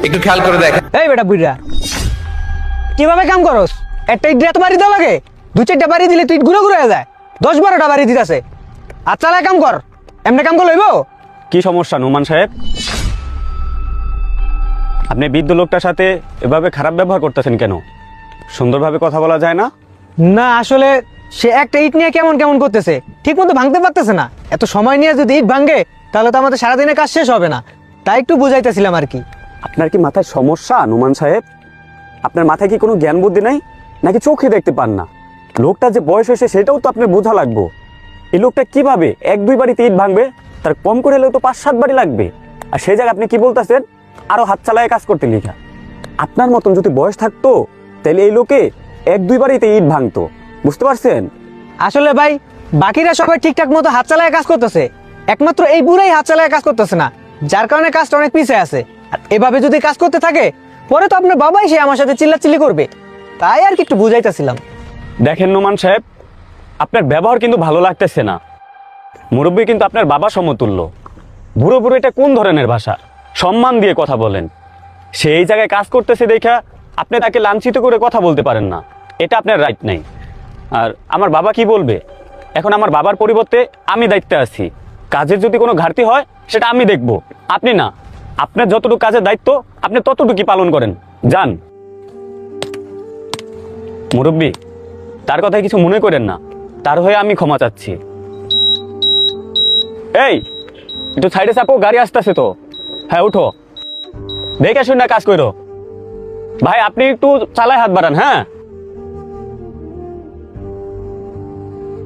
একটু খেয়াল করে দেখ। এই বেটা বুইড়া, কিভাবে কাম করস? একটা ইট এত বাড়ি দেওয়া লাগে? 2-4টা বাড়ি দিলে তুই ঘুরে ঘুরে যায়। 10-12টা বাড়ি দিতেছে। আর চালায় কাম কর, এমনি কাম করে লইব? কি সমস্যা নোমান সাহেব? আপনি বৃদ্ধ লোকটার সাথে এভাবে খারাপ ব্যবহার করতেছেন কেন? সুন্দরভাবে কথা বলা যায় না? না আসলে সে একটা ইট নিয়ে কেমন কেমন করতেছে, ঠিক মতো ভাঙতে পারতেছে না। এত সময় নিয়ে যদি ইট ভাঙে তাহলে তো আমাদের সারাদিনের কাজ শেষ হবে না, তাই একটু বুঝাইতেছিলাম আর কি। আপনার কি মাথায় সমস্যা নোমান সাহেব? আপনার মাথায় কি কোনো জ্ঞান বুদ্ধি নাই, নাকি চোখে দেখতে পান না? লোকটা যে বয়স হয়েছে সেটাও তো আপনার বোঝা লাগবে। এই লোকটা কিভাবে 1-2 বাড়িতে ইট ভাঙবে? তার কম করে হলেও তো 5-7 বাড়ি লাগবে। আর সেই জায়গায় আপনি কি বলতেছেন আরো হাত চালায় কাজ করতে লিখা? আপনার মতন যদি বয়স থাকতো তাহলে এই লোকে 1-2 বাড়িতে ইট ভাঙতো, বুঝতে পারছেন? আসলে ভাই বাকিরা সবাই ঠিকঠাক মতো হাত চালায় কাজ করতেছে, একমাত্র এই বুড়াই হাত চালায় কাজ করতেছে না, যার কারণে কাজটা অনেক পিছিয়ে আছে। আর এভাবে যদি কাজ করতে থাকে পরে তো আপনার বাবাই সে আমার সাথে চিল্লাচিল্লি করবে, তাই আর কি একটু বুঝাইতেছিলাম। দেখেন নোমান সাহেব, আপনার ব্যবহার কিন্তু ভালো লাগতেছে না। মুরব্বী কিন্তু আপনার বাবা সমতুল্য। বুড়ো বুড়ো এটা কোন ধরনের ভাষা? সম্মান দিয়ে কথা বলেন। সেই জায়গায় কাজ করতেছে দেখা আপনি তাকে লাঞ্ছিত করে কথা বলতে পারেন না, এটা আপনার রাইট নাই। আর আমার বাবা কি বলবে? এখন আমার বাবার পরিবর্তে আমি দায়িত্বে আছি। কাজের যদি কোনো ঘাটতি হয় সেটা আমি দেখব, আপনি না। আপনার যতটুকু কাজের দায়িত্ব আপনি ততটুকুই পালন করেন, যান। মুরব্বী, তার কথায় কিছু মনে করেন না, তার হয়ে আমি ক্ষমা চাচ্ছি। এই একটু সাইডে চাপো, গাড়ি আসতেছে তো। হ্যাঁ উঠো, দেখে শুন না কাজ করো। ভাই আপনি একটু চালায় হাত বাড়ান। হ্যাঁ,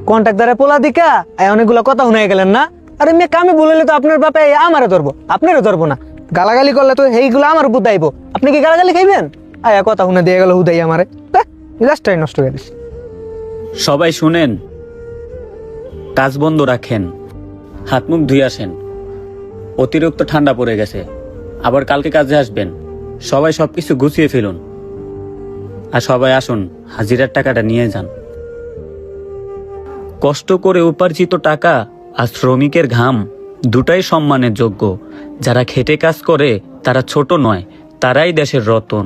কন্ট্রাক্টরে পোলা দিকা অনেকগুলো কথা শুনে গেলেন না? আরে মেয়ে কামে বললে তো আপনার বাপে আমারে ধরবো, আপনারও ধরবো না। গালাগালি করলে তো এইগুলো আমার উপর দাইবো। আপনি কি গালাগালি খাইবেন? আয়া কথা শুনে দিয়ে গেল হুদাই আমারে, জাস্টটাই নষ্ট করে দিস। সবাই শুনেন, কাজ বন্ধ রাখেন, হাত মুখ ধুয়ে আসেন। অতিরিক্ত ঠান্ডা পড়ে গেছে, আবার কালকে কাজে আসবেন। সবাই সবকিছু গুছিয়ে ফেলুন, আর সবাই আসুন হাজিরার টাকাটা নিয়ে যান। কষ্ট করে উপার্জিত টাকা আর শ্রমিকের ঘাম দুটাই সম্মানের যোগ্য। যারা খেটে কাজ করে তারা ছোট নয়, তারাই দেশের রতন।